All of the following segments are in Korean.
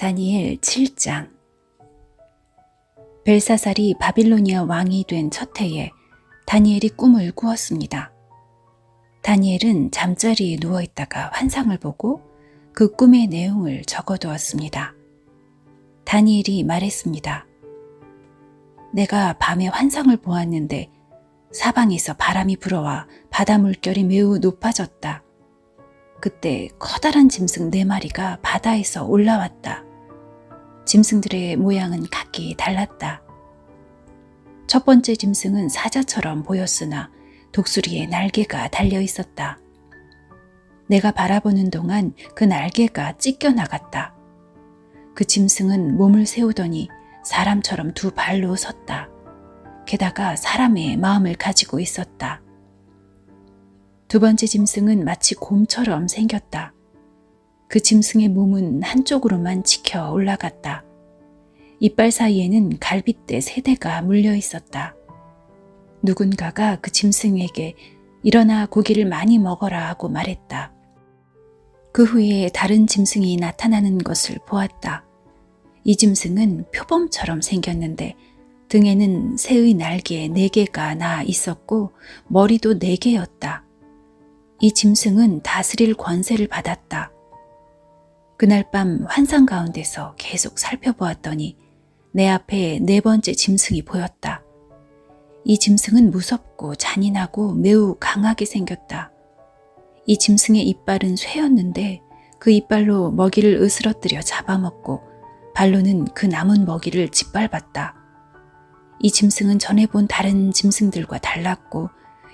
다니엘 7장. 벨사살이 바빌로니아 왕이 된 첫 해에 다니엘이 꿈을 꾸었습니다. 다니엘은 잠자리에 누워있다가 환상을 보고 그 꿈의 내용을 적어두었습니다. 다니엘이 말했습니다. 내가 밤에 환상을 보았는데 사방에서 바람이 불어와 바다 물결이 매우 높아졌다. 그때 커다란 짐승 4마리가 바다에서 올라왔다. 짐승들의 모양은 각기 달랐다. 첫 번째 짐승은 사자처럼 보였으나 독수리에 날개가 달려 있었다. 내가 바라보는 동안 그 날개가 찢겨나갔다. 그 짐승은 몸을 세우더니 사람처럼 2발로 섰다. 게다가 사람의 마음을 가지고 있었다. 두 번째 짐승은 마치 곰처럼 생겼다. 그 짐승의 몸은 한쪽으로만 치켜 올라갔다. 이빨 사이에는 갈빗대 3대가 물려 있었다. 누군가가 그 짐승에게 일어나 고기를 많이 먹어라 하고 말했다. 그 후에 다른 짐승이 나타나는 것을 보았다. 이 짐승은 표범처럼 생겼는데 등에는 새의 날개 4개가 나 있었고 머리도 4개였다. 이 짐승은 다스릴 권세를 받았다. 그날 밤 환상 가운데서 계속 살펴보았더니 내 앞에 4번째 짐승이 보였다. 이 짐승은 무섭고 잔인하고 매우 강하게 생겼다. 이 짐승의 이빨은 쇠였는데 그 이빨로 먹이를 으스러뜨려 잡아먹고 발로는 그 남은 먹이를 짓밟았다. 이 짐승은 전에 본 다른 짐승들과 달랐고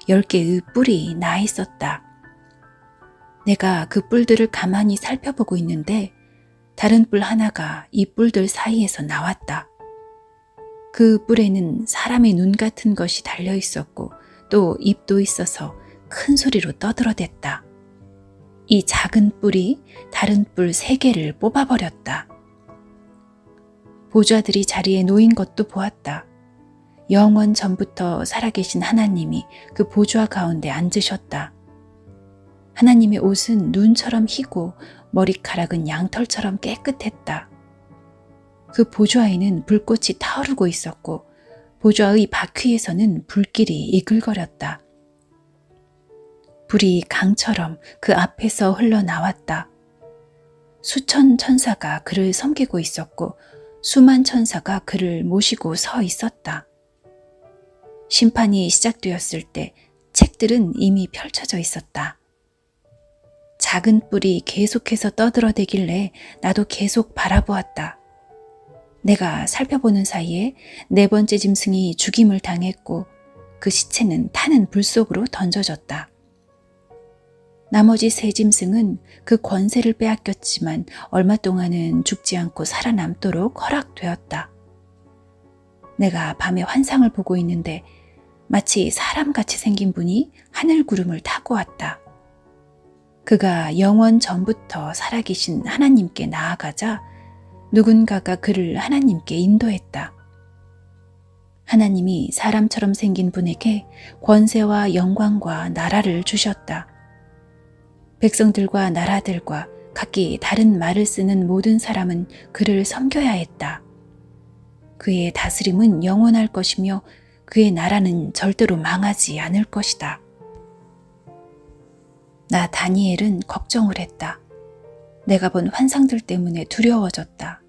10개의 뿔이 나 있었다. 내가 그 뿔들을 가만히 살펴보고 있는데 다른 뿔 하나가 이 뿔들 사이에서 나왔다. 그 뿔에는 사람의 눈 같은 것이 달려 있었고 또 입도 있어서 큰 소리로 떠들어댔다. 이 작은 뿔이 다른 뿔 3개를 뽑아버렸다. 보좌들이 자리에 놓인 것도 보았다. 영원 전부터 살아계신 하나님이 그 보좌 가운데 앉으셨다. 하나님의 옷은 눈처럼 희고 머리카락은 양털처럼 깨끗했다. 그 보좌에는 불꽃이 타오르고 있었고 보좌의 바퀴에서는 불길이 이글거렸다. 불이 강처럼 그 앞에서 흘러나왔다. 수천 천사가 그를 섬기고 있었고 수만 천사가 그를 모시고 서 있었다. 심판이 시작되었을 때 책들은 이미 펼쳐져 있었다. 작은 뿔이 계속해서 떠들어대길래 나도 계속 바라보았다. 내가 살펴보는 사이에 4번째 짐승이 죽임을 당했고 그 시체는 타는 불 속으로 던져졌다. 나머지 3 짐승은 그 권세를 빼앗겼지만 얼마 동안은 죽지 않고 살아남도록 허락되었다. 내가 밤에 환상을 보고 있는데 마치 사람같이 생긴 분이 하늘 구름을 타고 왔다. 그가 영원 전부터 살아계신 하나님께 나아가자 누군가가 그를 하나님께 인도했다. 하나님이 사람처럼 생긴 분에게 권세와 영광과 나라를 주셨다. 백성들과 나라들과 각기 다른 말을 쓰는 모든 사람은 그를 섬겨야 했다. 그의 다스림은 영원할 것이며 그의 나라는 절대로 망하지 않을 것이다. 나 다니엘은 걱정을 했다. 내가 본 환상들 때문에 두려워졌다.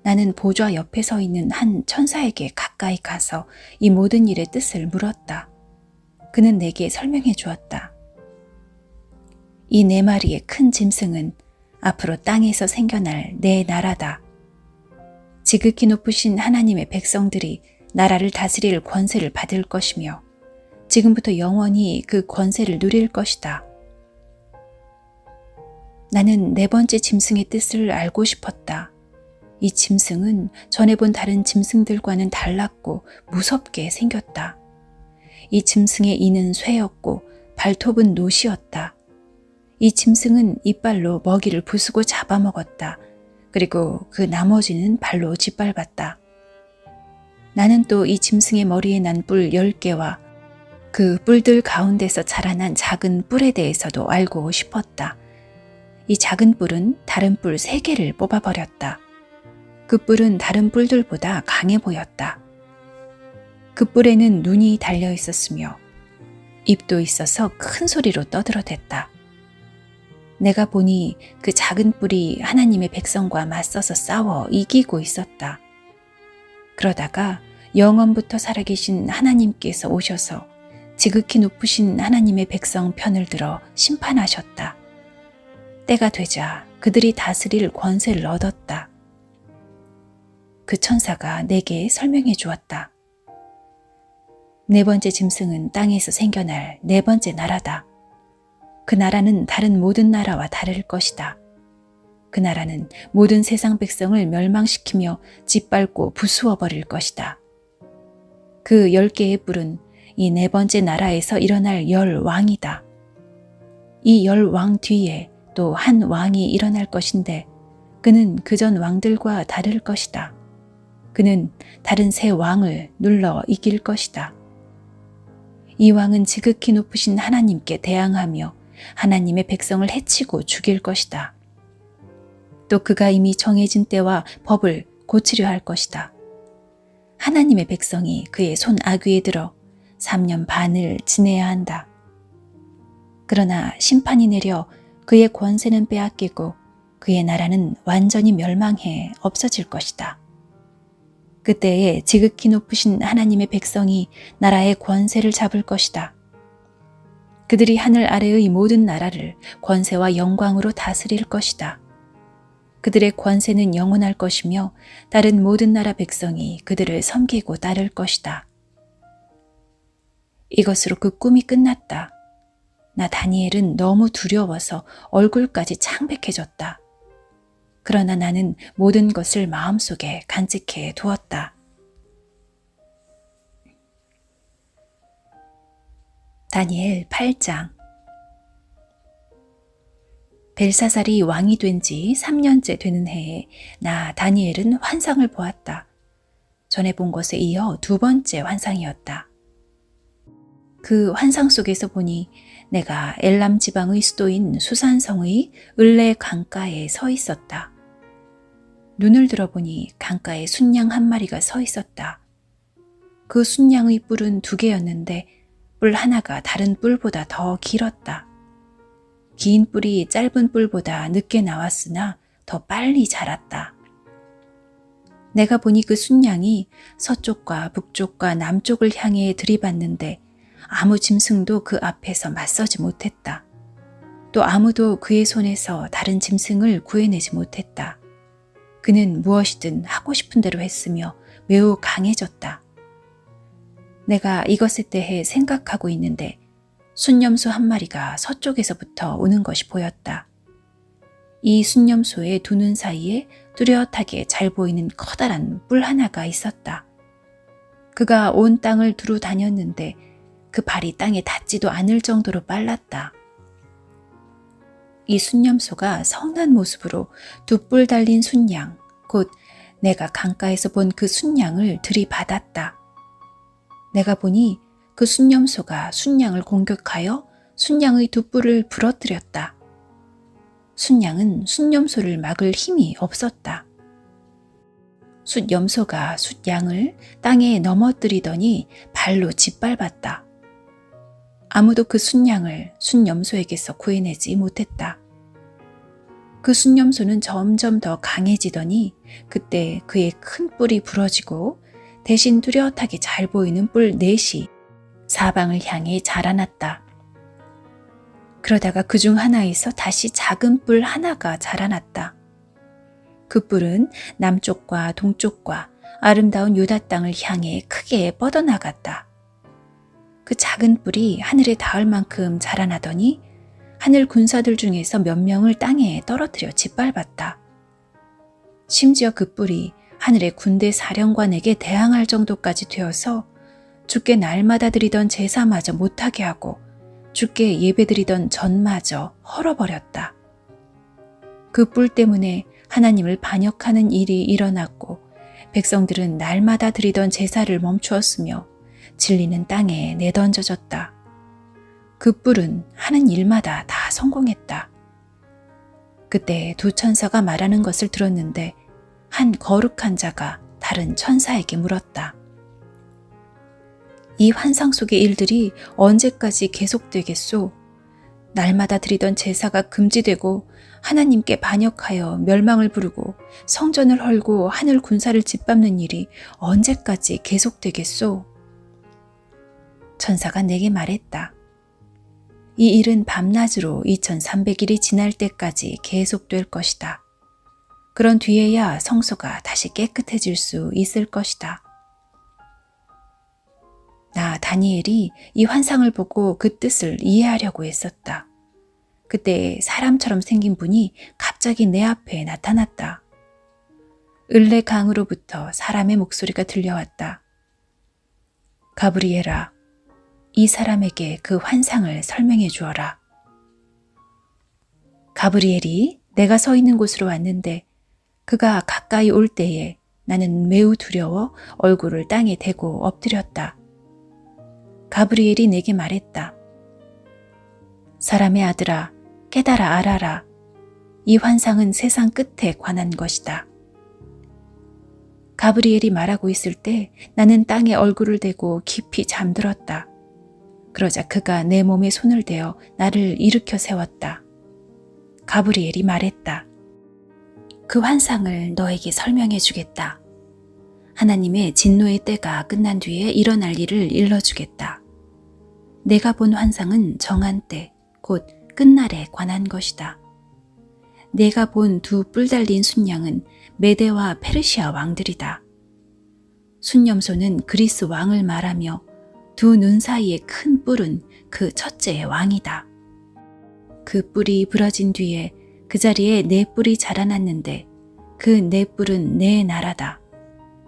나는 보좌 옆에 서 있는 한 천사에게 가까이 가서 이 모든 일의 뜻을 물었다. 그는 내게 설명해 주었다. 이 4마리의 큰 짐승은 앞으로 땅에서 생겨날 내 나라다. 지극히 높으신 하나님의 백성들이 나라를 다스릴 권세를 받을 것이며 지금부터 영원히 그 권세를 누릴 것이다. 나는 4번째 짐승의 뜻을 알고 싶었다. 이 짐승은 전에 본 다른 짐승들과는 달랐고 무섭게 생겼다. 이 짐승의 이는 쇠였고 발톱은 노시였다. 이 짐승은 이빨로 먹이를 부수고 잡아먹었다. 그리고 그 나머지는 발로 짓밟았다. 나는 또 이 짐승의 머리에 난 뿔 10개와 그 뿔들 가운데서 자라난 작은 뿔에 대해서도 알고 싶었다. 이 작은 뿔은 다른 뿔 3개를 뽑아버렸다. 그 뿔은 다른 뿔들보다 강해 보였다. 그 뿔에는 눈이 달려 있었으며 입도 있어서 큰 소리로 떠들어댔다. 내가 보니 그 작은 뿔이 하나님의 백성과 맞서서 싸워 이기고 있었다. 그러다가 영원부터 살아계신 하나님께서 오셔서 지극히 높으신 하나님의 백성 편을 들어 심판하셨다. 때가 되자 그들이 다스릴 권세를 얻었다. 그 천사가 내게 설명해 주었다. 4번째 짐승은 땅에서 생겨날 4번째 나라다. 그 나라는 다른 모든 나라와 다를 것이다. 그 나라는 모든 세상 백성을 멸망시키며 짓밟고 부수어버릴 것이다. 그 10개의 뿔은 이 4번째 나라에서 일어날 10왕이다. 이 10왕 뒤에 또 한 왕이 일어날 것인데 그는 그전 왕들과 다를 것이다. 그는 다른 세 왕을 눌러 이길 것이다. 이 왕은 지극히 높으신 하나님께 대항하며 하나님의 백성을 해치고 죽일 것이다. 또 그가 이미 정해진 때와 법을 고치려 할 것이다. 하나님의 백성이 그의 손 아귀에 들어 3년 반을 지내야 한다. 그러나 심판이 내려 그의 권세는 빼앗기고 그의 나라는 완전히 멸망해 없어질 것이다. 그때에 지극히 높으신 하나님의 백성이 나라의 권세를 잡을 것이다. 그들이 하늘 아래의 모든 나라를 권세와 영광으로 다스릴 것이다. 그들의 권세는 영원할 것이며 다른 모든 나라 백성이 그들을 섬기고 따를 것이다. 이것으로 그 꿈이 끝났다. 나 다니엘은 너무 두려워서 얼굴까지 창백해졌다. 그러나 나는 모든 것을 마음속에 간직해 두었다. 다니엘 8장. 벨사살이 왕이 된 지 3년째 되는 해에 나 다니엘은 환상을 보았다. 전에 본 것에 이어 2번째 환상이었다. 그 환상 속에서 보니 내가 엘람 지방의 수도인 수산성의 을레 강가에 서 있었다. 눈을 들어보니 강가에 순양 한 마리가 서 있었다. 그 순양의 뿔은 2개였는데 뿔 하나가 다른 뿔보다 더 길었다. 긴 뿔이 짧은 뿔보다 늦게 나왔으나 더 빨리 자랐다. 내가 보니 그 순양이 서쪽과 북쪽과 남쪽을 향해 들이받는데 아무 짐승도 그 앞에서 맞서지 못했다. 또 아무도 그의 손에서 다른 짐승을 구해내지 못했다. 그는 무엇이든 하고 싶은 대로 했으며 매우 강해졌다. 내가 이것에 대해 생각하고 있는데 순념소 한 마리가 서쪽에서부터 오는 것이 보였다. 이 순념소의 2눈 사이에 뚜렷하게 잘 보이는 커다란 뿔 하나가 있었다. 그가 온 땅을 두루 다녔는데 그 발이 땅에 닿지도 않을 정도로 빨랐다. 이 순념소가 성난 모습으로 2뿔 달린 순양, 곧 내가 강가에서 본 그 순양을 들이받았다. 내가 보니 그 순념소가 순양을 공격하여 순양의 2뿔을 부러뜨렸다. 순양은 순념소를 막을 힘이 없었다. 숫염소가 숫양을 땅에 넘어뜨리더니 발로 짓밟았다. 아무도 그 순양을 순염소에게서 구해내지 못했다. 그 순염소는 점점 더 강해지더니 그때 그의 큰 뿔이 부러지고 대신 뚜렷하게 잘 보이는 뿔 4이 사방을 향해 자라났다. 그러다가 그중 하나에서 다시 작은 뿔 하나가 자라났다. 그 뿔은 남쪽과 동쪽과 아름다운 유다 땅을 향해 크게 뻗어나갔다. 그 작은 뿔이 하늘에 닿을 만큼 자라나더니 하늘 군사들 중에서 몇 명을 땅에 떨어뜨려 짓밟았다. 심지어 그 뿔이 하늘의 군대 사령관에게 대항할 정도까지 되어서 주께 날마다 드리던 제사마저 못하게 하고 주께 예배드리던 전마저 헐어버렸다. 그 뿔 때문에 하나님을 반역하는 일이 일어났고 백성들은 날마다 드리던 제사를 멈추었으며 진리는 땅에 내던져졌다. 그 뿔은 하는 일마다 다 성공했다. 그때 두 천사가 말하는 것을 들었는데 한 거룩한 자가 다른 천사에게 물었다. 이 환상 속의 일들이 언제까지 계속되겠소? 날마다 드리던 제사가 금지되고 하나님께 반역하여 멸망을 부르고 성전을 헐고 하늘 군사를 짓밟는 일이 언제까지 계속되겠소? 천사가 내게 말했다. 이 일은 밤낮으로 2300일이 지날 때까지 계속될 것이다. 그런 뒤에야 성소가 다시 깨끗해질 수 있을 것이다. 나 다니엘이 이 환상을 보고 그 뜻을 이해하려고 했었다. 그때 사람처럼 생긴 분이 갑자기 내 앞에 나타났다. 을레 강으로부터 사람의 목소리가 들려왔다. 가브리엘아, 이 사람에게 그 환상을 설명해 주어라. 가브리엘이 내가 서 있는 곳으로 왔는데 그가 가까이 올 때에 나는 매우 두려워 얼굴을 땅에 대고 엎드렸다. 가브리엘이 내게 말했다. 사람의 아들아, 깨달아 알아라. 이 환상은 세상 끝에 관한 것이다. 가브리엘이 말하고 있을 때 나는 땅에 얼굴을 대고 깊이 잠들었다. 그러자 그가 내 몸에 손을 대어 나를 일으켜 세웠다. 가브리엘이 말했다. 그 환상을 너에게 설명해 주겠다. 하나님의 진노의 때가 끝난 뒤에 일어날 일을 일러주겠다. 내가 본 환상은 정한 때, 곧 끝날에 관한 것이다. 내가 본 두 뿔 달린 순양은 메데와 페르시아 왕들이다. 순념소는 그리스 왕을 말하며 두 눈 사이의 큰 뿔은 그 첫째의 왕이다. 그 뿔이 부러진 뒤에 그 자리에 네 뿔이 자라났는데 그 네 뿔은 네 나라다.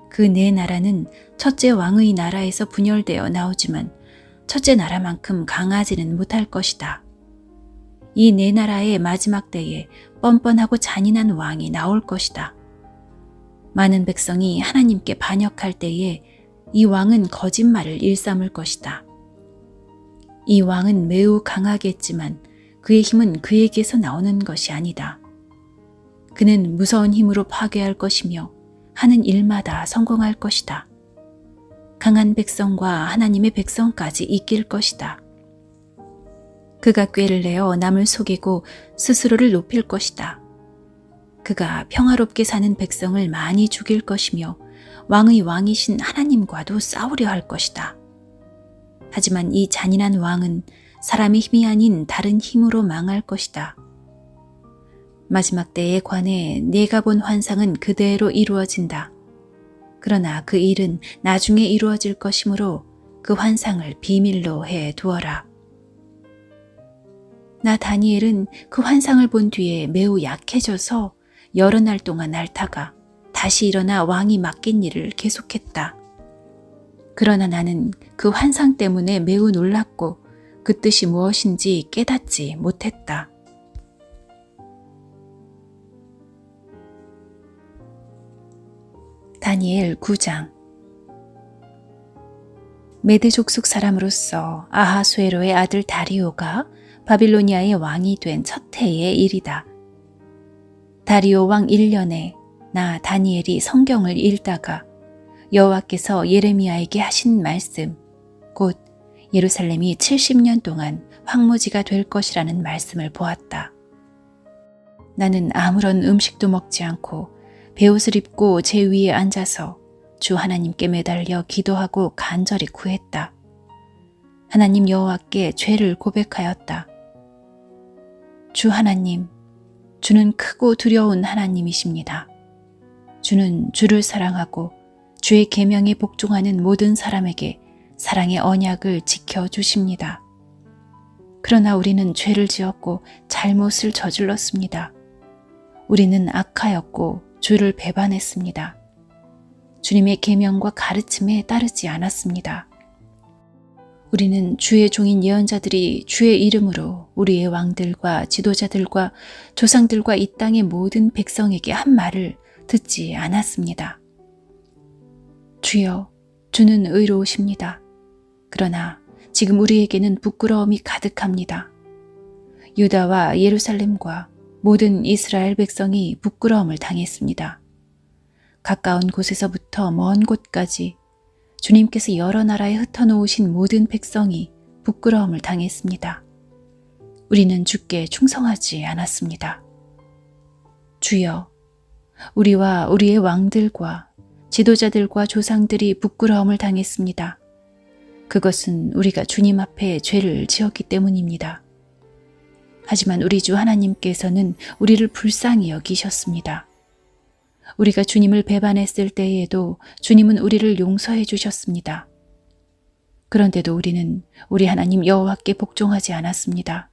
그 네 나라는 첫째 왕의 나라에서 분열되어 나오지만 첫째 나라만큼 강하지는 못할 것이다. 이 네 나라의 마지막 때에 뻔뻔하고 잔인한 왕이 나올 것이다. 많은 백성이 하나님께 반역할 때에 이 왕은 거짓말을 일삼을 것이다. 이 왕은 매우 강하겠지만 그의 힘은 그에게서 나오는 것이 아니다. 그는 무서운 힘으로 파괴할 것이며 하는 일마다 성공할 것이다. 강한 백성과 하나님의 백성까지 이길 것이다. 그가 꾀를 내어 남을 속이고 스스로를 높일 것이다. 그가 평화롭게 사는 백성을 많이 죽일 것이며 왕의 왕이신 하나님과도 싸우려 할 것이다. 하지만 이 잔인한 왕은 사람의 힘이 아닌 다른 힘으로 망할 것이다. 마지막 때에 관해 네가 본 환상은 그대로 이루어진다. 그러나 그 일은 나중에 이루어질 것이므로 그 환상을 비밀로 해 두어라. 나 다니엘은 그 환상을 본 뒤에 매우 약해져서 여러 날 동안 앓다가 다시 일어나 왕이 맡긴 일을 계속했다. 그러나 나는 그 환상 때문에 매우 놀랐고 그 뜻이 무엇인지 깨닫지 못했다. 다니엘 9장. 메대 족속 사람으로서 아하수에로의 아들 다리오가 바빌로니아의 왕이 된 첫 해의 일이다. 다리오 왕 1년에 나 다니엘이 성경을 읽다가 여호와께서 예레미야에게 하신 말씀, 곧 예루살렘이 70년 동안 황무지가 될 것이라는 말씀을 보았다. 나는 아무런 음식도 먹지 않고 베옷을 입고 제 위에 앉아서 주 하나님께 매달려 기도하고 간절히 구했다. 하나님 여호와께 죄를 고백하였다. 주 하나님, 주는 크고 두려운 하나님이십니다. 주는 주를 사랑하고 주의 계명에 복종하는 모든 사람에게 사랑의 언약을 지켜주십니다. 그러나 우리는 죄를 지었고 잘못을 저질렀습니다. 우리는 악하였고 주를 배반했습니다. 주님의 계명과 가르침에 따르지 않았습니다. 우리는 주의 종인 예언자들이 주의 이름으로 우리의 왕들과 지도자들과 조상들과 이 땅의 모든 백성에게 한 말을 듣지 않았습니다. 주여, 주는 의로우십니다. 그러나 지금 우리에게는 부끄러움이 가득합니다. 유다와 예루살렘과 모든 이스라엘 백성이 부끄러움을 당했습니다. 가까운 곳에서부터 먼 곳까지 주님께서 여러 나라에 흩어놓으신 모든 백성이 부끄러움을 당했습니다. 우리는 주께 충성하지 않았습니다. 주여, 우리와 우리의 왕들과 지도자들과 조상들이 부끄러움을 당했습니다. 그것은 우리가 주님 앞에 죄를 지었기 때문입니다. 하지만 우리 주 하나님께서는 우리를 불쌍히 여기셨습니다. 우리가 주님을 배반했을 때에도 주님은 우리를 용서해 주셨습니다. 그런데도 우리는 우리 하나님 여호와께 복종하지 않았습니다.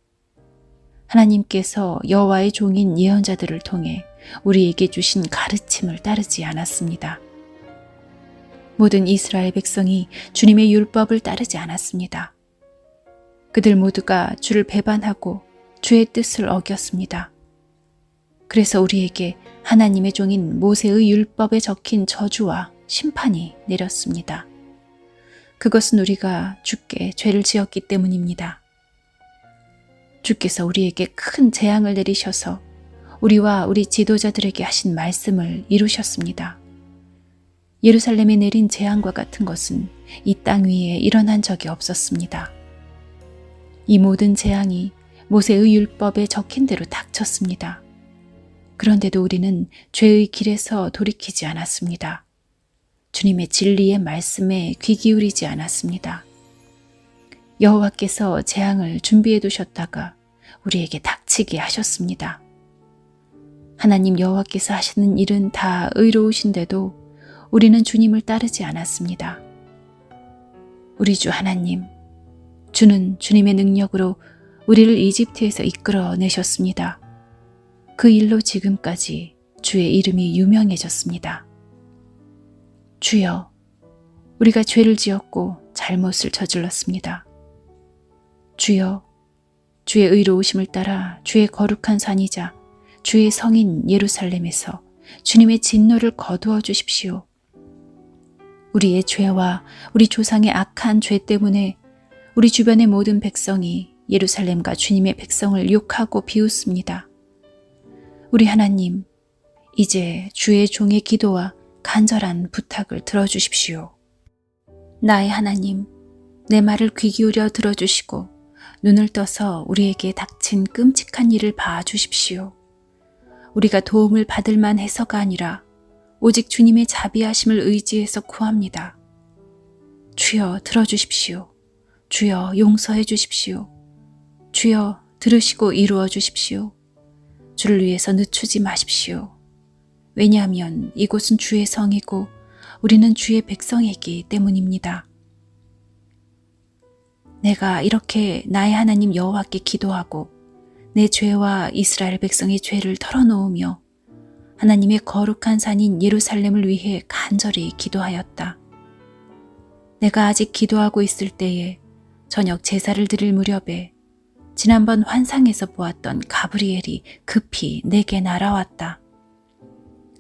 하나님께서 여호와의 종인 예언자들을 통해 우리에게 주신 가르침을 따르지 않았습니다. 모든 이스라엘 백성이 주님의 율법을 따르지 않았습니다. 그들 모두가 주를 배반하고 주의 뜻을 어겼습니다. 그래서 우리에게 하나님의 종인 모세의 율법에 적힌 저주와 심판이 내렸습니다. 그것은 우리가 주께 죄를 지었기 때문입니다. 주께서 우리에게 큰 재앙을 내리셔서 우리와 우리 지도자들에게 하신 말씀을 이루셨습니다. 예루살렘에 내린 재앙과 같은 것은 이 땅 위에 일어난 적이 없었습니다. 이 모든 재앙이 모세의 율법에 적힌 대로 닥쳤습니다. 그런데도 우리는 죄의 길에서 돌이키지 않았습니다. 주님의 진리의 말씀에 귀 기울이지 않았습니다. 여호와께서 재앙을 준비해 두셨다가 우리에게 닥치게 하셨습니다. 하나님 여호와께서 하시는 일은 다 의로우신데도 우리는 주님을 따르지 않았습니다. 우리 주 하나님, 주는 주님의 능력으로 우리를 이집트에서 이끌어내셨습니다. 그 일로 지금까지 주의 이름이 유명해졌습니다. 주여, 우리가 죄를 지었고 잘못을 저질렀습니다. 주여, 주의 의로우심을 따라 주의 거룩한 산이자 주의 성인 예루살렘에서 주님의 진노를 거두어 주십시오. 우리의 죄와 우리 조상의 악한 죄 때문에 우리 주변의 모든 백성이 예루살렘과 주님의 백성을 욕하고 비웃습니다. 우리 하나님, 이제 주의 종의 기도와 간절한 부탁을 들어주십시오. 나의 하나님, 내 말을 귀 기울여 들어주시고 눈을 떠서 우리에게 닥친 끔찍한 일을 봐주십시오. 우리가 도움을 받을 만해서가 아니라 오직 주님의 자비하심을 의지해서 구합니다. 주여 들어주십시오. 주여 용서해 주십시오. 주여 들으시고 이루어 주십시오. 주를 위해서 늦추지 마십시오. 왜냐하면 이곳은 주의 성이고 우리는 주의 백성이기 때문입니다. 내가 이렇게 나의 하나님 여호와께 기도하고 내 죄와 이스라엘 백성의 죄를 털어놓으며 하나님의 거룩한 산인 예루살렘을 위해 간절히 기도하였다. 내가 아직 기도하고 있을 때에 저녁 제사를 드릴 무렵에 지난번 환상에서 보았던 가브리엘이 급히 내게 날아왔다.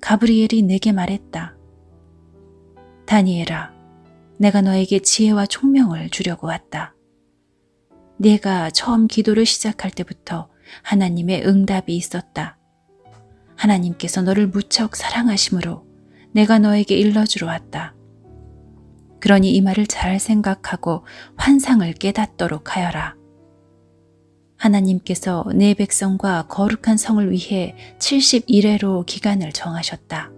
가브리엘이 내게 말했다. 다니엘아, 내가 너에게 지혜와 총명을 주려고 왔다. 네가 처음 기도를 시작할 때부터 하나님의 응답이 있었다. 하나님께서 너를 무척 사랑하심으로 내가 너에게 일러주러 왔다. 그러니 이 말을 잘 생각하고 환상을 깨닫도록 하여라. 하나님께서 내 백성과 거룩한 성을 위해 70일회로 기간을 정하셨다.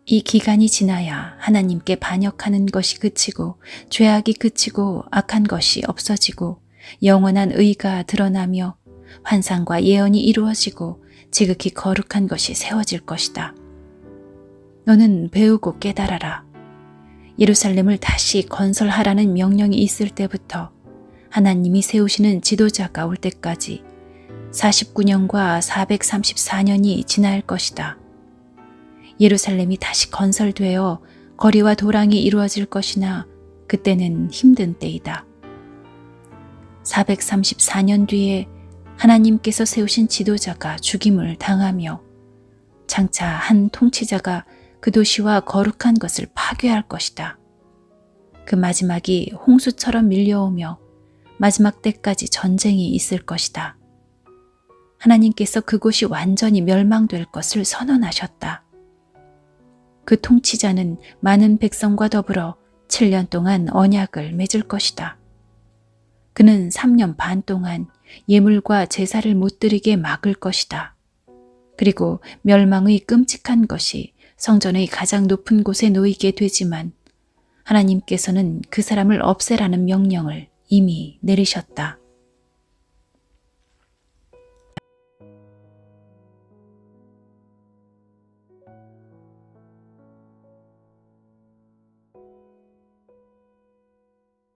이 기간이 지나야 하나님께 반역하는 것이 그치고 죄악이 그치고 악한 것이 없어지고 영원한 의가 드러나며 환상과 예언이 이루어지고 지극히 거룩한 것이 세워질 것이다. 너는 배우고 깨달아라. 예루살렘을 다시 건설하라는 명령이 있을 때부터 하나님이 세우시는 지도자가 올 때까지 49년과 434년이 지날 것이다. 예루살렘이 다시 건설되어 거리와 도랑이 이루어질 것이나 그때는 힘든 때이다. 434년 뒤에 하나님께서 세우신 지도자가 죽임을 당하며 장차 한 통치자가 그 도시와 거룩한 것을 파괴할 것이다. 그 마지막이 홍수처럼 밀려오며 마지막 때까지 전쟁이 있을 것이다. 하나님께서 그곳이 완전히 멸망될 것을 선언하셨다. 그 통치자는 많은 백성과 더불어 7년 동안 언약을 맺을 것이다. 그는 3년 반 동안 예물과 제사를 못 드리게 막을 것이다. 그리고 멸망의 끔찍한 것이 성전의 가장 높은 곳에 놓이게 되지만 하나님께서는 그 사람을 없애라는 명령을 이미 내리셨다.